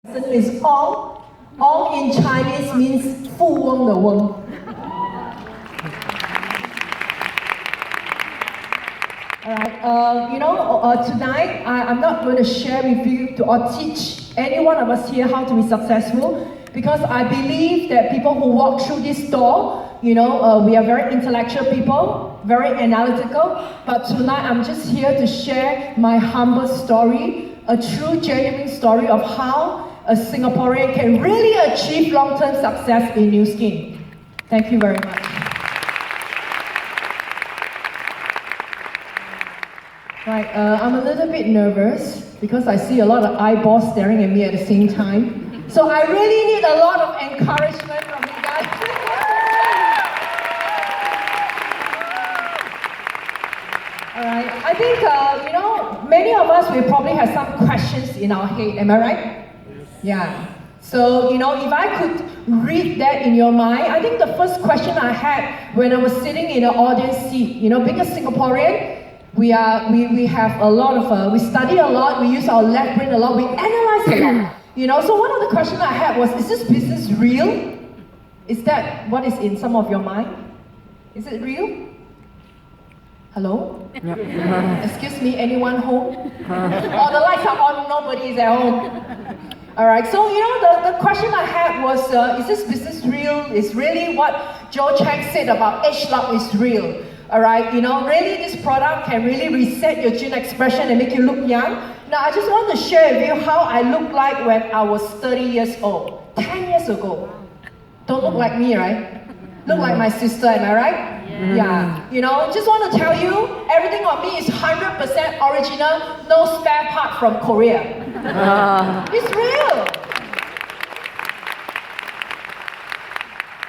Is Ong. Ong in Chinese means 富翁的翁. Alright, tonight I'm not going to share with you or teach any one of us here how to be successful, because I believe that people who walk through this door, we are very intellectual people, very analytical, but tonight I'm just here to share my humble story, a true, genuine story of how a Singaporean can really achieve long-term success in Nuskin. Thank you very much. Right, I'm a little bit nervous because I see a lot of eyeballs staring at me at the same time. So I really need a lot of encouragement from you guys. Alright, I think, many of us will probably have some questions in our head, am I right? Yeah. So, if I could read that in your mind, I think the first question I had when I was sitting in the audience seat, being a Singaporean, we have a lot of, we study a lot, we use our left brain a lot, we analyze a lot. So one of the questions I had was, is this business real? Is that what is in some of your mind? Is it real? Hello? Excuse me, anyone home? Oh, the lights are on, nobody is at home. Alright, so the question I had was, is this business real? Is really what Joe Chang said about age lock is real? Alright, really this product can really reset your gene expression and make you look young. Now I just want to share with you how I looked like when I was 30 years old, 10 years ago. Don't look like me, right? Look like my sister, am I right? Yeah. Just want to tell you, everything on me is 100% original, no spare part from Korea. It's real.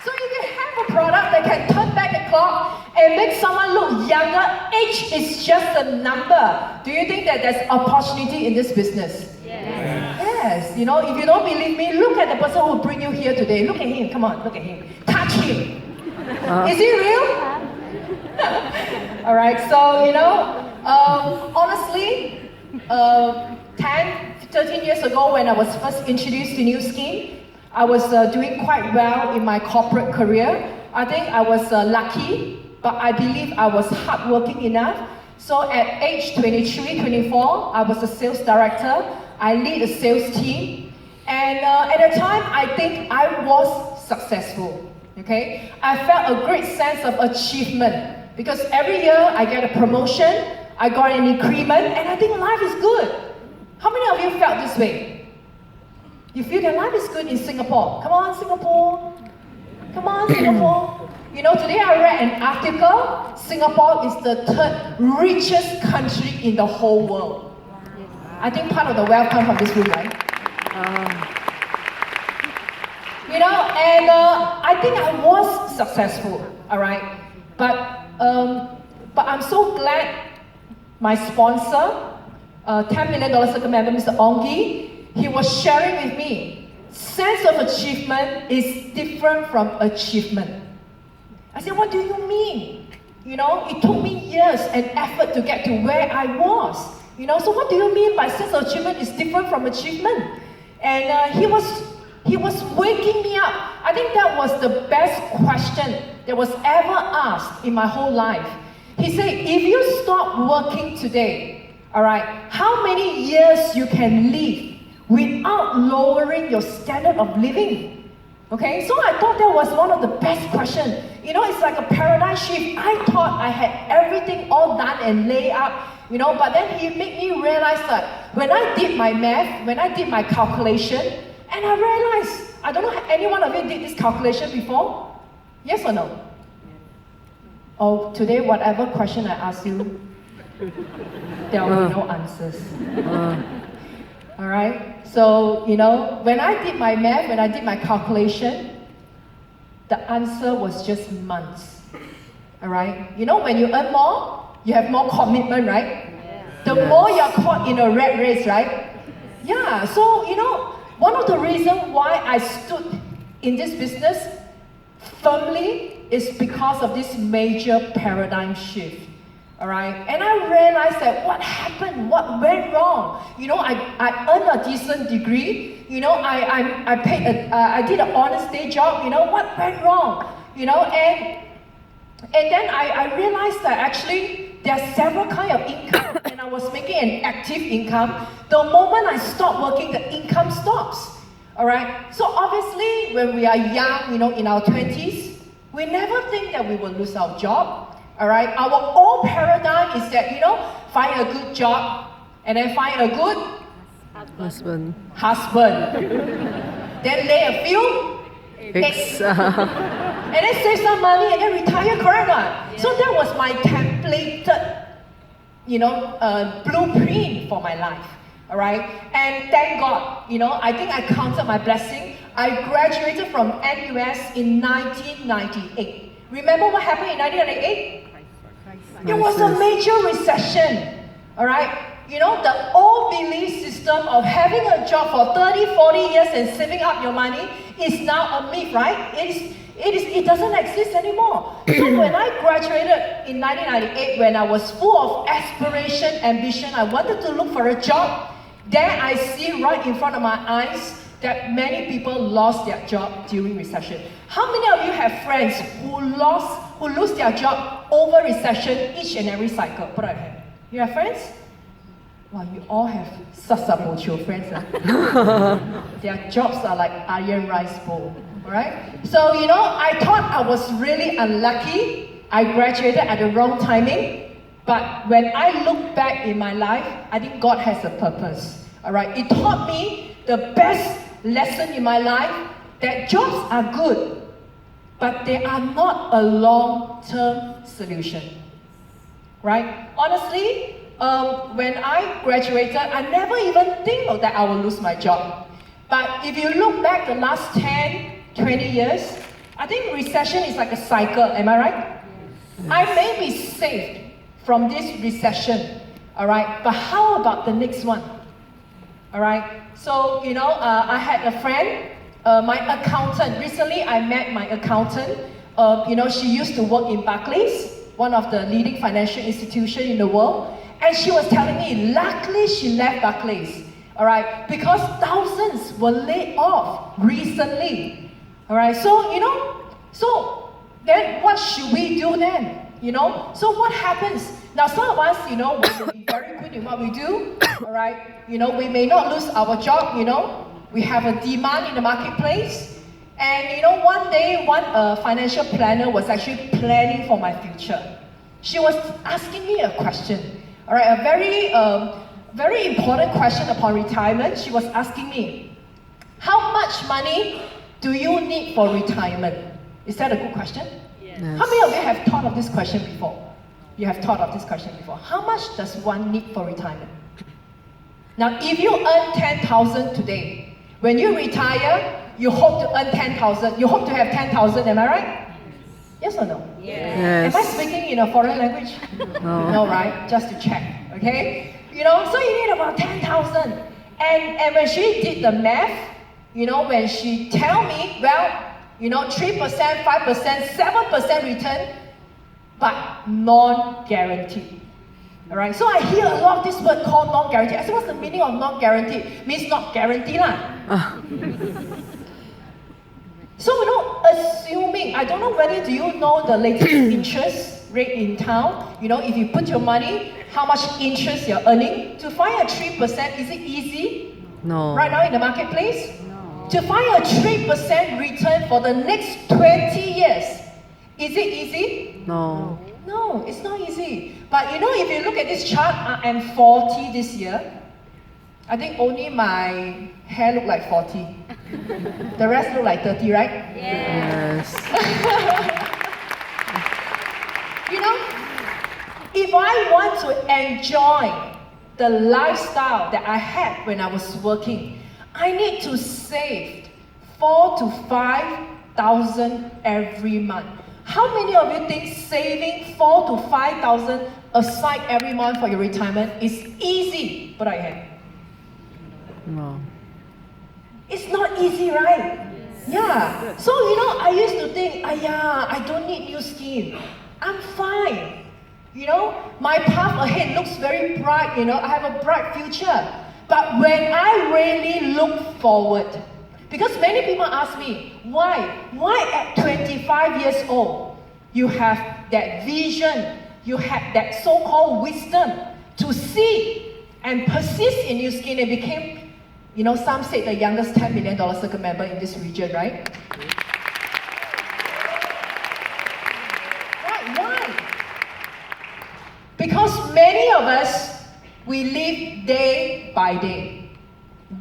So if you have a product that can turn back the clock and make someone look younger, age is just a number. Do you think that there's opportunity in this business? Yes. If you don't believe me, look at the person who bring you here today. Look at him, come on, look at him. Touch him. Is he real? Alright, so honestly, 13 years ago when I was first introduced to Nuskin, I was doing quite well in my corporate career. I think I was lucky, but I believe I was hardworking enough. So at age 23, 24, I was a sales director. I lead a sales team. And at the time, I think I was successful. Okay? I felt a great sense of achievement because every year I get a promotion, I got an increment, and I think life is good. How many of you felt this way? You feel that life is good in Singapore? Come on, Singapore. Come on, Singapore. Today I read an article, Singapore is the third richest country in the whole world. I think part of the wealth comes from this room, right? I think I was successful, alright? But I'm so glad my sponsor, $10 million circle member, Mr. Ongi, he was sharing with me, sense of achievement is different from achievement. I said, what do you mean? It took me years and effort to get to where I was. So what do you mean by sense of achievement is different from achievement? And he was waking me up. I think that was the best question that was ever asked in my whole life. He said, if you stop working today, alright, how many years you can live without lowering your standard of living? Okay, so I thought that was one of the best questions. It's like a paradigm shift. I thought I had everything all done and laid up, but then he made me realize that when I did my math, when I did my calculation, and I realized, I don't know if any one of you did this calculation before? Yes or no? Oh, today, whatever question I ask you, there will be no answers. Alright? So, when I did my math, when I did my calculation, the answer was just months. Alright? When you earn more, you have more commitment, right? The more you're caught in a rat race, right? Yeah, so, one of the reasons why I stood in this business firmly is because of this major paradigm shift. all right? And I realized that what happened, what went wrong. You know, I earned a decent degree. You know, I did an honest day job. You know, what went wrong? You know, and then I realized that actually there are several kinds of income, and I was making an active income. The moment I stop working, the income stops. All right. So obviously, when we are young, you know, in our 20s, we never think that we will lose our job. All right. Our old paradigm is that, you know, find a good job and then find a good husband. Then lay a few eggs. And then save some money and then retire, correct or not? So that was my templated, you know, blueprint for my life. All right, and thank God, you know, I think I counted my blessing. I graduated from NUS in 1998. Remember what happened in 1998? It was a major recession. All right, you know, the old belief system of having a job for 30, 40 years and saving up your money is now a myth, right? It doesn't exist anymore. So when I graduated in 1998, when I was full of aspiration, ambition, I wanted to look for a job. Then I see right in front of my eyes that many people lost their job during recession. How many of you have friends who lose their job over recession each and every cycle? Put up your hand. You have friends? Wow, you all have sasabocho friends. Their jobs are like iron rice bowl. Alright? So, you know, I thought I was really unlucky. I graduated at the wrong timing. But when I look back in my life, I think God has a purpose. Alright? It taught me the best lesson in my life, that jobs are good, but they are not a long-term solution. Right? Honestly, when I graduated, I never even think that I will lose my job. But if you look back the last 10, 20 years, I think recession is like a cycle, am I right? Yes. I may be saved from this recession, all right? But how about the next one? All right? So, you know, I had a friend, my accountant. Recently, I met my accountant. You know, she used to work in Barclays, one of the leading financial institutions in the world. And she was telling me, luckily she left Barclays, all right? Because thousands were laid off recently. All right, so, you know, so then what should we do then? You know, so what happens? Now, some of us, you know, we will be very good in what we do, all right? You know, we may not lose our job, you know. We have a demand in the marketplace. And, you know, one day, one financial planner was actually planning for my future. She was asking me a question, all right, a very important question upon retirement. She was asking me, how much money do you need for retirement? Is that a good question? Yes. How many of you have thought of this question before? You have thought of this question before. How much does one need for retirement? Now, if you earn 10,000 today, when you retire, you hope to earn 10,000. You hope to have 10,000, am I right? Yes or no? Yes. Am I speaking in a foreign language? No. No, right? Just to check, okay? You know, so you need about 10,000. And when she did the math, you know, when she tell me, well, you know, 3%, 5%, 7% return, but non-guaranteed. All right, so I hear a lot of this word called non-guaranteed. I said, what's the meaning of non-guaranteed? Means not guaranteed lah. So, you know, assuming, I don't know whether do you know the latest interest rate in town? You know, if you put your money, how much interest you're earning? To find a 3%, is it easy? No. Right now in the marketplace? To find a 3% return for the next 20 years, is it easy? No. No, it's not easy. But you know, if you look at this chart, I'm 40 this year. I think only my hair look like 40. The rest look like 30, right? Yes. You know, if I want to enjoy the lifestyle that I had when I was working, I need to save 4,000 to 5,000 every month. How many of you think saving 4,000 to 5,000 aside every month for your retirement is easy? Put out your hand. No. It's not easy, right? Yeah. So, you know, I used to think, I don't need new skin. I'm fine. You know, my path ahead looks very bright, you know, I have a bright future. But when I really look forward, because many people ask me, why? Why at 25 years old, you have that vision, you have that so-called wisdom to see and persist in Nuskin and became, you know, some say the youngest $10 million circle member in this region, right? Right, why? Because many of us, we live day by day.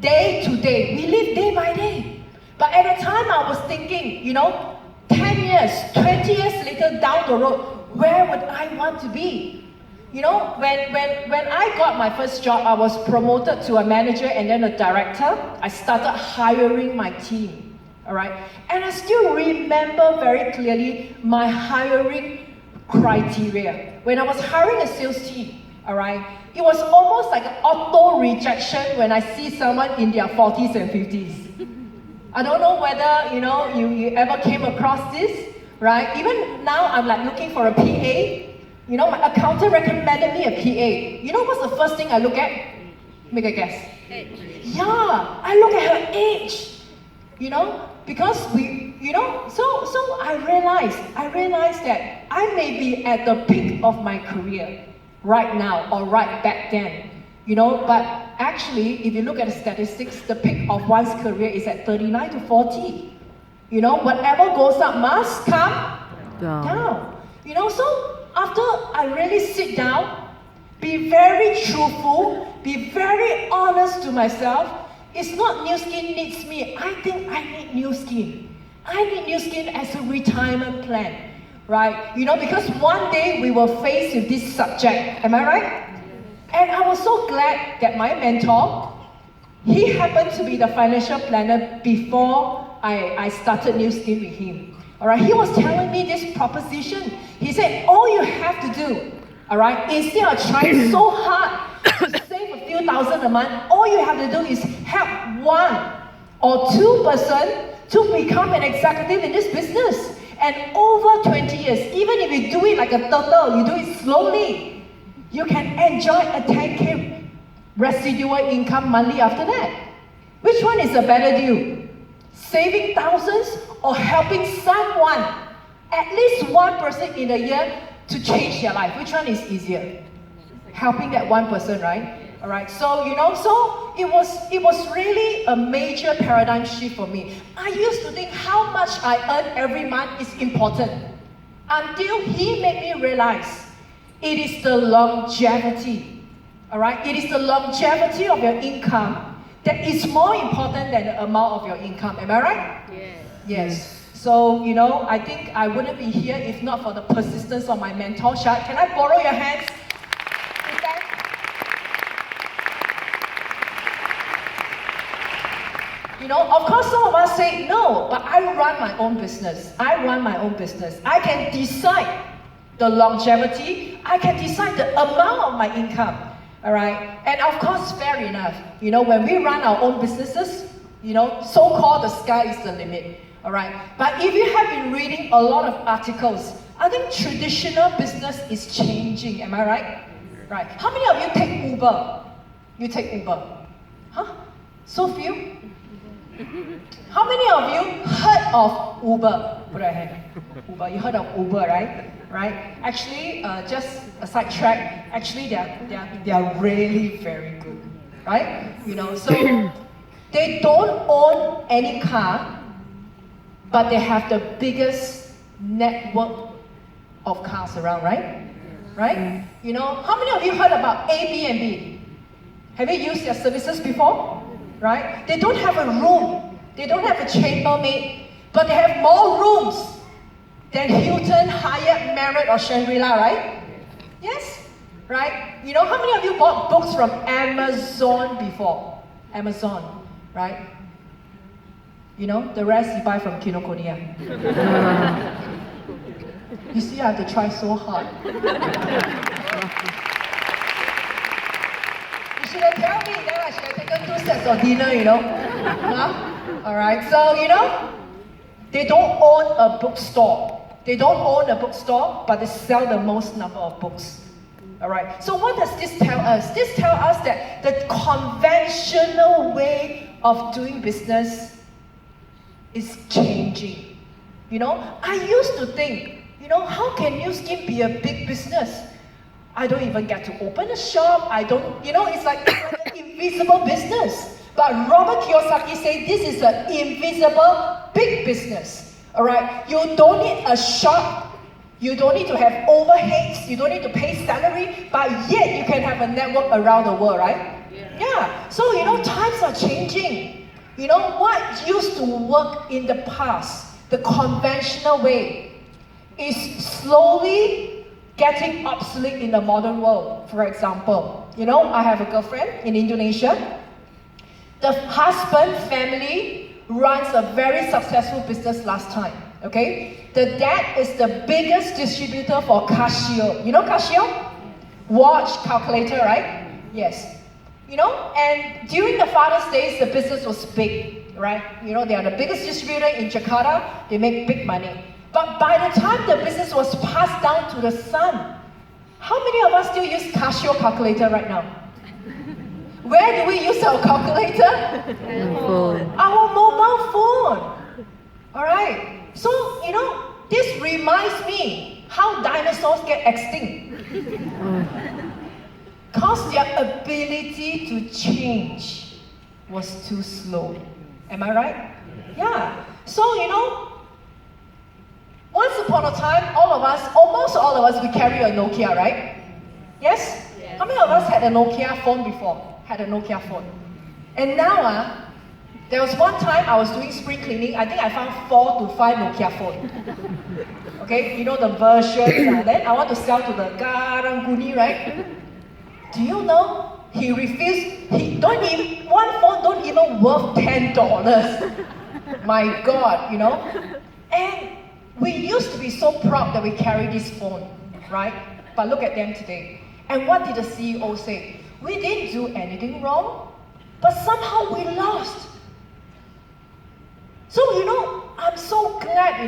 Day to day. We live day by day. But at the time I was thinking, you know, 10 years, 20 years later down the road, where would I want to be? You know, when I got my first job, I was promoted to a manager and then a director. I started hiring my team, all right? And I still remember very clearly my hiring criteria. When I was hiring a sales team, all right, it was almost like an auto rejection when I see someone in their 40s and 50s. I don't know whether, you know, you ever came across this, right? Even now, I'm like looking for a PA. You know, my accountant recommended me a PA. You know what's the first thing I look at? Make a guess. Age. Yeah, I look at her age. You know, because we, you know, so I realized that I may be at the peak of my career right now or right back then. You know, but actually, if you look at the statistics, the peak of one's career is at 39 to 40. You know, whatever goes up must come down. You know, so after I really sit down, be very truthful, be very honest to myself, it's not Nuskin needs me. I think I need Nuskin. I need Nuskin as a retirement plan, right? You know, because one day we will face with this subject. Am I right? And I was so glad that my mentor, he happened to be the financial planner before I started Nuskin with him. All right, he was telling me this proposition. He said, all you have to do, all right, instead of trying so hard to save a few thousand a month, all you have to do is help one or two person to become an executive in this business. And over 20 years, even if you do it like a turtle, you do it slowly, you can enjoy a 10K residual income monthly after that. Which one is a better deal? Saving thousands or helping someone, at least one person in a year, to change their life? Which one is easier? Helping that one person, right? All right, so, you know, so it was really a major paradigm shift for me. I used to think how much I earn every month is important, until he made me realize it is the longevity, all right? It is the longevity of your income that is more important than the amount of your income. Am I right? Yes. Yes. So, you know, I think I wouldn't be here if not for the persistence of my mentor, Shad. Can I borrow your hands? You know, of course some of us say, no, but I run my own business. I run my own business. I can decide the longevity, I can decide the amount of my income, all right? And of course, fair enough. You know, when we run our own businesses, you know, so-called the sky is the limit, all right? But if you have been reading a lot of articles, I think traditional business is changing, am I right? Right. How many of you take Uber? You take Uber? Huh? So few? How many of you heard of Uber? Put your hand. Uber, you heard of Uber, right? Right? Actually, just a sidetrack. Actually, they are really very good, right? You know, so they don't own any car, but they have the biggest network of cars around, right? Right? You know, how many of you heard about Airbnb? Have you used their services before? Right? They don't have a room. They don't have a chambermaid, but they have more rooms than Hilton, Hyatt, Marriott, or Shangri-La, right? Yes? Right? You know, how many of you bought books from Amazon before? Amazon, right? You know, the rest you buy from Kinokuniya. You see, I have to try so hard. You should have told me, then I should have taken 2 sets of dinner, you know? Huh? Alright, so, you know, they don't own a bookstore. They don't own a bookstore, but they sell the most number of books. All right. So what does this tell us? This tells us that the conventional way of doing business is changing. You know, I used to think, you know, how can Nuskin be a big business? I don't even get to open a shop. I don't, you know, it's like an invisible business. But Robert Kiyosaki said this is an invisible big business. All right. You don't need a shop. You don't need to have overheads, you don't need to pay salary, but yet you can have a network around the world, right? Yeah. So, you know, times are changing. You know, what used to work in the past, the conventional way, is slowly getting obsolete in the modern world. For example, you know, I have a girlfriend in Indonesia. The husband family runs a very successful business last time. Okay, the dad is the biggest distributor for Casio. You know Casio? Watch, calculator, right? Yes. You know, and during the father's days, the business was big, right? You know, they are the biggest distributor in Jakarta. They make big money. But by the time the business was passed down to the son, how many of us still use Casio calculator right now? Where do we use our calculator? Our mobile phone. All right. So, you know, this reminds me how dinosaurs get extinct. Because their ability to change was too slow. Am I right? Yeah. So, you know, once upon a time, all of us, almost all of us, we carry a Nokia, right? Yes? How many of us had a Nokia phone before? Had a Nokia phone. And now, there was one time I was doing spring cleaning. I think I found 4 to 5 Nokia phones. Okay, you know the versions. Then I want to sell to the Karang-Guni, right? Do you know? He refused. One phone don't even worth $10. My God, you know. And we used to be so proud that we carry this phone, right? But look at them today. And what did the CEO say? We didn't do anything wrong, but somehow we lost. So, you know, I'm so glad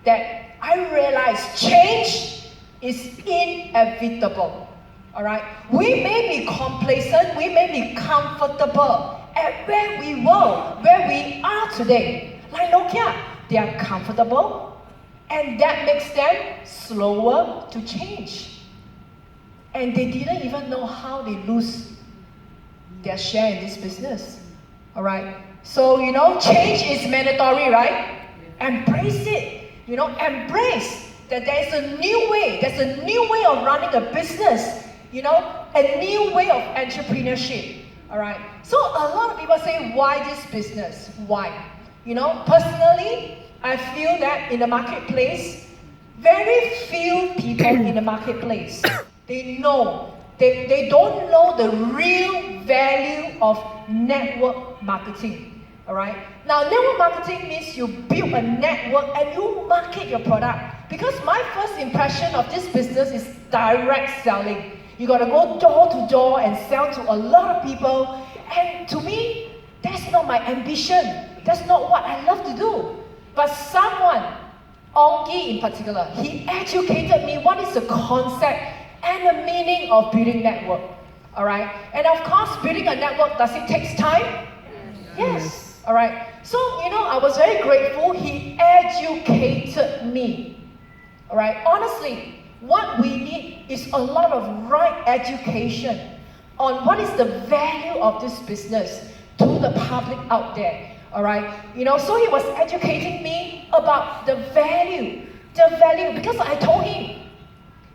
that I realized change is inevitable. All right? We may be complacent, we may be comfortable at where we were, where we are today. Like Nokia, they are comfortable, and that makes them slower to change. And they didn't even know how they lose their share in this business. All right? So, you know, change is mandatory, right? Embrace it. You know, embrace that there's a new way. There's a new way of running a business. You know, a new way of entrepreneurship. All right? So a lot of people say, why this business? Why? You know, personally, I feel that in the marketplace, very few people in the marketplace, they don't know the real value of network marketing. All right. Now, network marketing means you build a network and you market your product. Because my first impression of this business is direct selling. You got to go door to door and sell to a lot of people. And to me, that's not my ambition. That's not what I love to do. But someone, Ong in particular, he educated me what is the concept and the meaning of building network. All right. And of course, building a network, does it take time? Yes. All right. So, you know, I was very grateful he educated me. All right. Honestly, what we need is a lot of right education on what is the value of this business to the public out there. All right. You know, so he was educating me about the value, because I told him,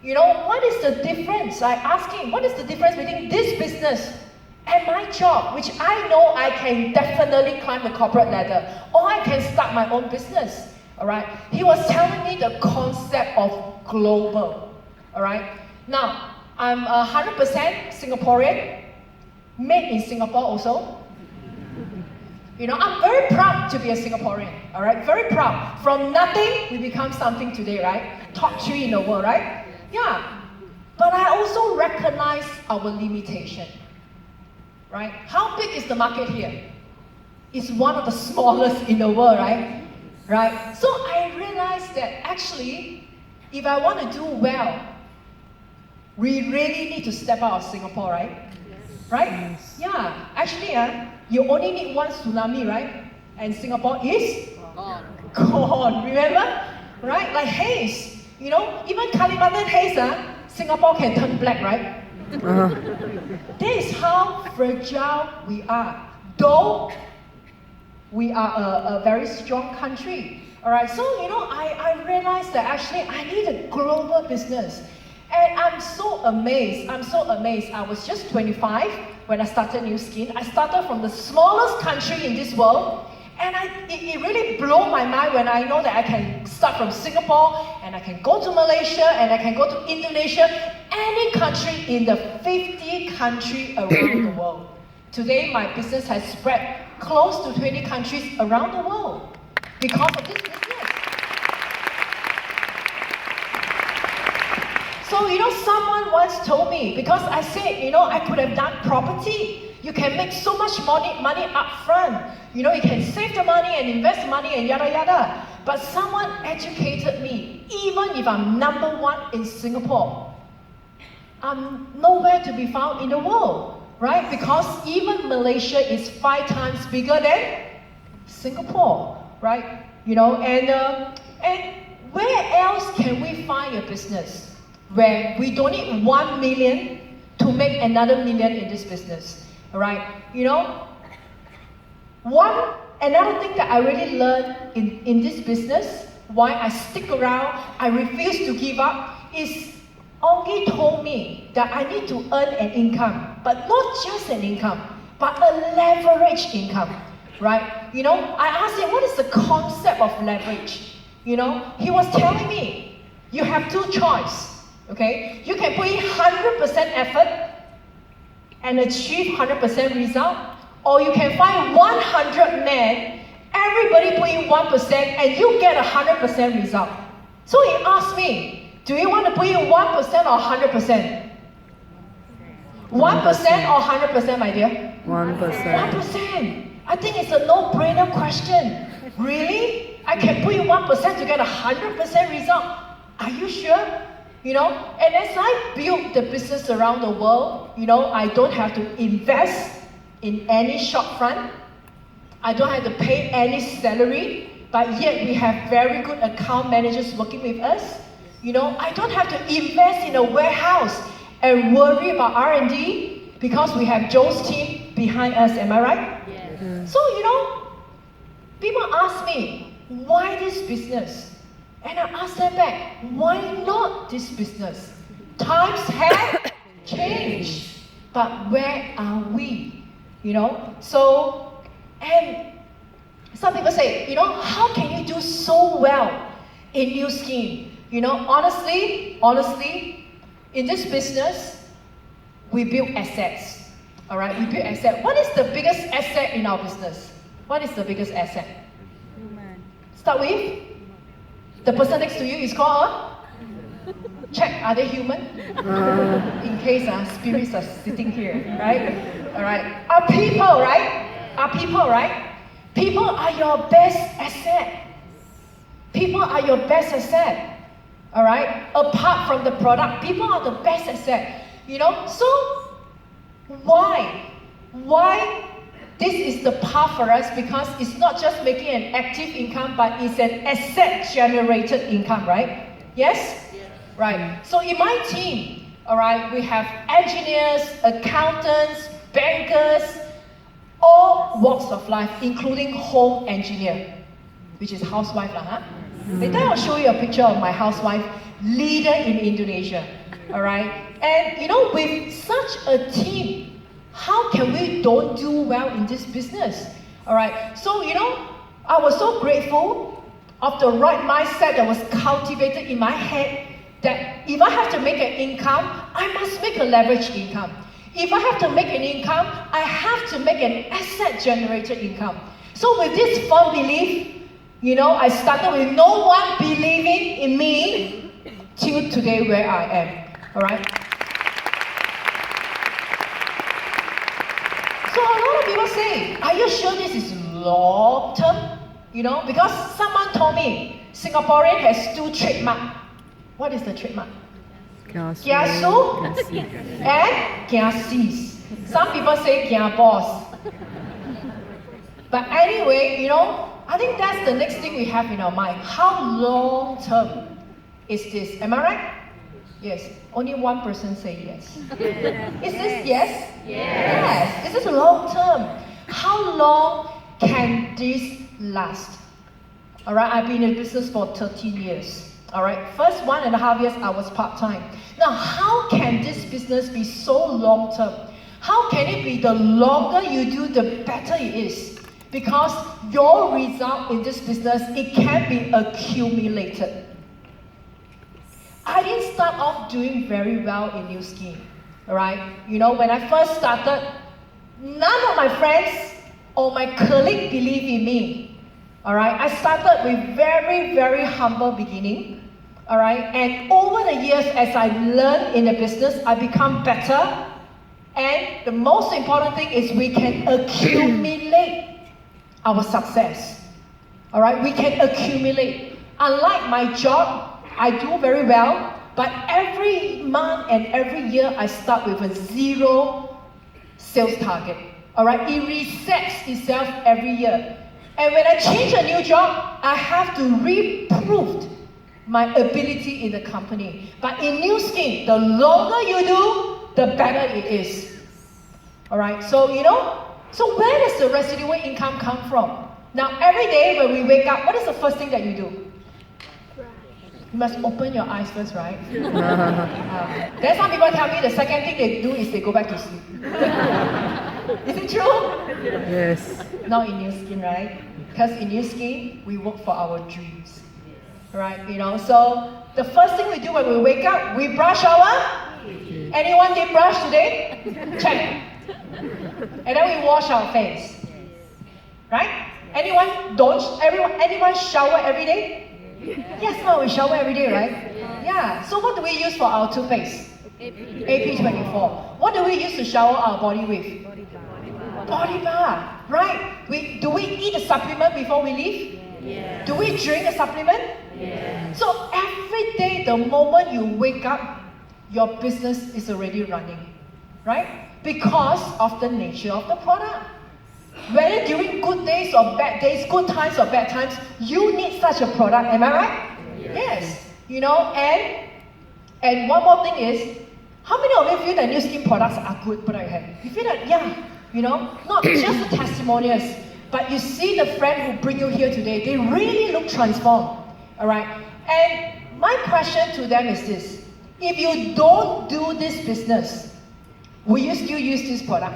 you know, what is the difference? I asked him, what is the difference between this business and my job, which I know I can definitely climb the corporate ladder, or I can start my own business. All right. He was telling me the concept of global. All right. Now, I'm 100% Singaporean, made in Singapore also. You know, I'm very proud to be a Singaporean. All right. Very proud. From nothing, we become something today, right? Top 3 in the world, right? Yeah. But I also recognize our limitation. Right? How big is the market here? It's one of the smallest in the world, right? right? So I realized that actually, if I want to do well, we really need to step out of Singapore, right? Right? Yes. Yeah, actually, you only need one tsunami, right? And Singapore is gone, remember? Right? Like haze, even Kalimantan haze, Singapore can turn black, right? Uh-huh. This is how fragile we are, though we are a very strong country. All right, so I realized that actually I need a global business. And I'm so amazed. I was just 25 when I started New Skin. I started from the smallest country in this world. And it really blew my mind when I know that I can start from Singapore, and I can go to Malaysia, and I can go to Indonesia, any country in the 50 countries around the world. Today, my business has spread close to 20 countries around the world because of this business. So, someone once told me, because I said, I could have done property. You can make so much money up front. You can save the money and invest money and yada yada. But someone educated me, even if I'm number one in Singapore, I'm nowhere to be found in the world, right? Because even Malaysia is 5 times bigger than Singapore, right? And where else can we find a business where we don't need 1 million to make another million in this business? All right, another thing that I really learned in this business, why I stick around, I refuse to give up, is Ongi told me that I need to earn an income, but not just an income, but a leverage income, right? I asked him, what is the concept of leverage? He was telling me, you have 2 choices, okay? You can put in 100% effort and achieve 100% result, or you can find 100 men, everybody put in 1%, and you get 100% result. So he asked me, do you want to put in 1% or 100%? 1% or 100%, my dear? 1%. 1%. I think it's a no-brainer question. Really? I can put in 1% to get 100% result? Are you sure? And as I build the business around the world, I don't have to invest in any shop front. I don't have to pay any salary, but yet we have very good account managers working with us. I don't have to invest in a warehouse and worry about R&D because we have Joe's team behind us. Am I right? Yes. So, people ask me, why this business? And I ask them back, why not this business? Times have changed, but where are we? So, and some people say, how can you do so well in New Skin? Honestly, in this business, we build assets. All right, we build assets. What is the biggest asset in our business? What is the biggest asset? Human. Start with? The person next to you is called check, are they human? In case spirits are sitting here, right? All right. Are people, right? People are your best asset. People are your best asset. All right? Apart from the product, people are the best asset. So why? This is the path for us, because it's not just making an active income, but it's an asset-generated income, right? Yes? Right. So in my team, all right, we have engineers, accountants, bankers, all walks of life, including home engineer, which is housewife, Later I'll show you a picture of my housewife, leader in Indonesia, all right? And with such a team, how can we don't do well in this business? All right, so I was so grateful of the right mindset that was cultivated in my head, that if I have to make an income, I must make a leverage income. If I have to make an income, I have to make an asset-generated income. So with this firm belief, I started with no one believing in me till today where I am. All right. So a lot of people say, are you sure this is long term? You know, because someone told me Singaporean has 2 trademark. What is the trademark? Kiasu and Kiasis. Some people say Kia boss. But anyway, you know, I think that's the next thing we have in our mind. How long term is this? Am I right? Yes. Only one person say yes. Is this yes? Yes. Is this long term? How long can this last? All right, I've been in business for 13 years. All right, first 1.5 years I was part-time. Now, how can this business be so long-term? How can it be the longer you do, the better it is? Because your result in this business, it can be accumulated. I didn't start off doing very well in Nuskin, all right? You know, when I first started, none of my friends or my colleagues believed in me, all right? I started with very, very humble beginning. All right, and over the years, as I learn in the business, I become better. And the most important thing is we can accumulate our success. All right, we can accumulate. Unlike my job, I do very well, but every month and every year, I start with a 0 sales target. All right, it resets itself every year. And when I change a new job, I have to reprove my ability in the company. But in Nuskin, the longer you do, the better it is. All right, so you know, so where does the residual income come from? Now, every day when we wake up, what is the first thing that you do? You must open your eyes first, right? Then some people tell me the second thing they do is they go back to sleep. Is it true? Yes. Not in Nuskin, right? Because in Nuskin, we work for our dreams. Right, you know, so the first thing we do when we wake up, we brush our. Anyone did brush today? Check. And then we wash our face. Right? Anyone shower every day? Yes, no, we shower every day, right? Yeah. So what do we use for our toothpaste? AP24. What do we use to shower our body with? Body bar. Right? Do we eat a supplement before we leave? Yes. Do we drink a supplement? Yes. So every day, the moment you wake up, your business is already running, right? Because of the nature of the product. Whether during good days or bad days, good times or bad times, you need such a product. Am I right? Yes. You know, and one more thing is, how many of you feel that Nuskin products are good? Put out your hand. You feel that, yeah, you know, not just the testimonials, but you see the friend who bring you here today, they really look transformed, all right? And my question to them is this: if you don't do this business, will you still use this product?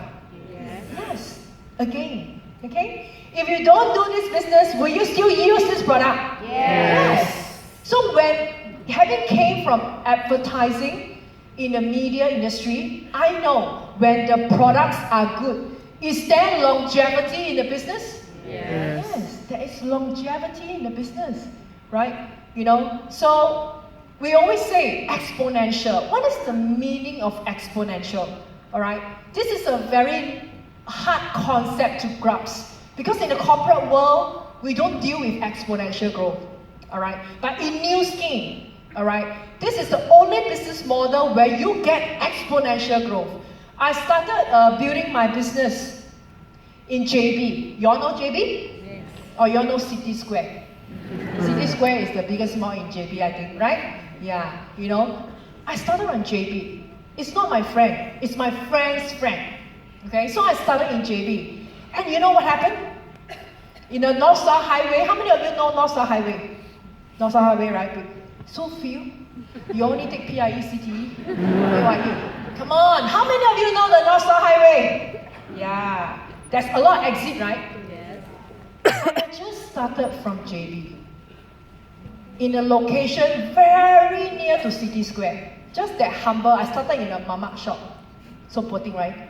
Yes. Again, okay? If you don't do this business, will you still use this product? Yes. So when having came from advertising in the media industry, I know when the products are good. Is there longevity in the business? Yes, there is longevity in the business, right? You know, so we always say exponential. What is the meaning of exponential? All right, this is a very hard concept to grasp because in the corporate world, we don't deal with exponential growth. All right, but in Nuskin, all right, this is the only business model where you get exponential growth. I started building my business in JB. You all know JB? Yes. Or you all know City Square? City Square is the biggest mall in JB, I think, right? Yeah, you know. I started on JB. It's not my friend, it's my friend's friend. Okay, so I started in JB. And you know what happened? In the North Star Highway, how many of you know North Star Highway? North Star Highway, right? So few. You only take PIE, AYE. Come on, how many of you know the North Star Highway? Yeah, there's a lot of exit, right? Yes. I just started from JB. In a location very near to City Square. Just that humble, I started in a mamak shop. So poor thing, right?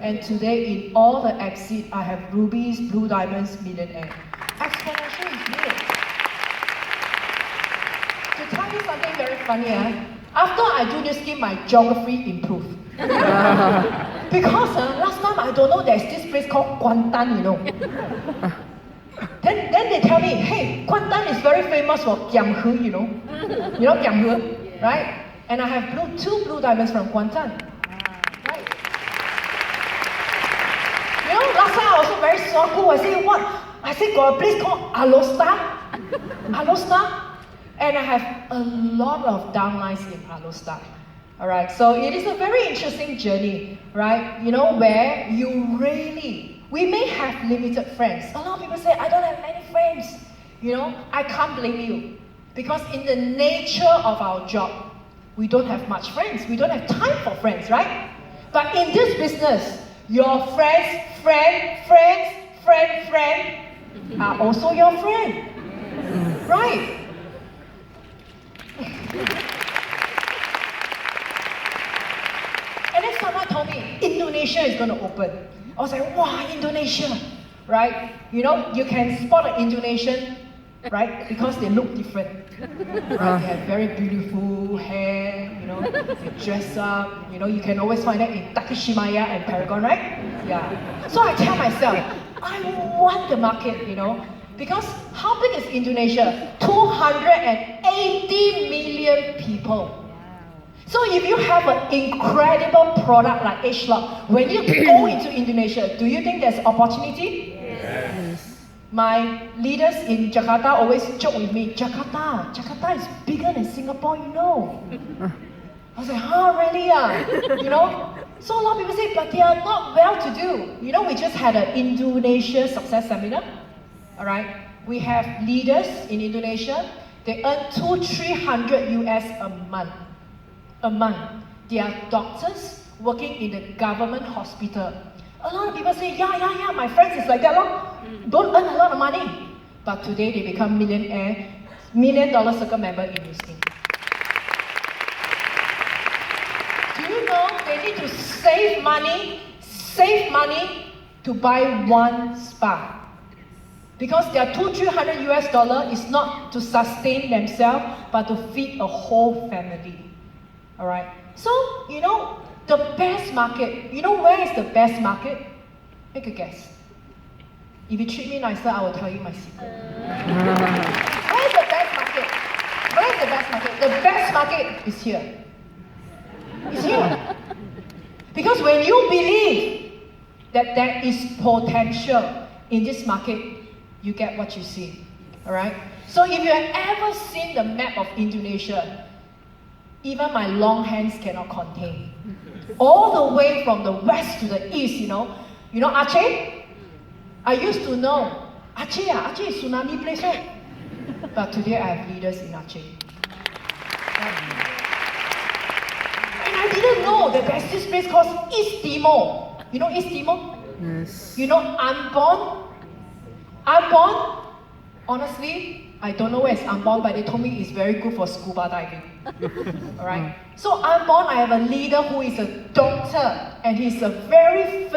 And today in all the exit, I have rubies, blue diamonds, millionaire. Exponential is real. To tell you something very funny, after I do this game, my geography improved. Because last time I don't know there's this place called Kuantan, you know. Then they they tell me, hey, Kuantan is very famous for Kiam He, you know. You know Kiam He, right? And I have two blue diamonds from Kuantan. Right? You know, last time I was also very swaku. I say, what? I say, got a place called Alostar. Alostar. And I have a lot of downlines in Alostar. Alright, so it is a very interesting journey, right? You know, where you really, we may have limited friends. A lot of people say, I don't have many friends. You know, I can't blame you. Because in the nature of our job, we don't have much friends. We don't have time for friends, right? But in this business, your friends are also your friend. Right? And then someone told me, Indonesia is going to open. I was like, wow, Indonesia, right? You know, you can spot an Indonesian, right? Because they look different. Right? They have very beautiful hair, you know, they dress up, you know, you can always find that in Takashimaya and Paragon, right? Yeah. So I tell myself, I want the market, you know, because how big is Indonesia? 280 million people. So if you have an incredible product like H-Lock, when you go into Indonesia, do you think there's opportunity? Yes. My leaders in Jakarta always joke with me, Jakarta is bigger than Singapore, you know. I was like, huh, really? You know? So a lot of people say, but they are not well-to-do. You know, we just had an Indonesia success seminar. All right? We have leaders in Indonesia, they earn 200-300 US a month. A month. They are doctors working in the government hospital. A lot of people say, yeah, my friends is like that, don't earn a lot of money. But today they become millionaire, $1 million circle member in Nuskin. Do you know they need to save money to buy one spa? Because their 200-300 US dollar is not to sustain themselves, but to feed a whole family. Alright? So, you know, the best market, you know where is the best market? Make a guess. If you treat me nicer, I will tell you my secret. Where is the best market? Where is the best market? The best market is here. It's here. Because when you believe that there is potential in this market, you get what you see. Alright? So if you have ever seen the map of Indonesia, even my long hands cannot contain. All the way from the west to the east, you know Aceh? I used to know, Aceh is tsunami place, right? But today I have leaders in Aceh. And I didn't know that there's this place called East Timor. You know East Timor? Yes. You know Ambon? Ambon, honestly, I don't know where it's Ambon, but they told me it's very good for scuba diving. Alright? So Ambon, I have a leader who is a doctor, and he's a very famous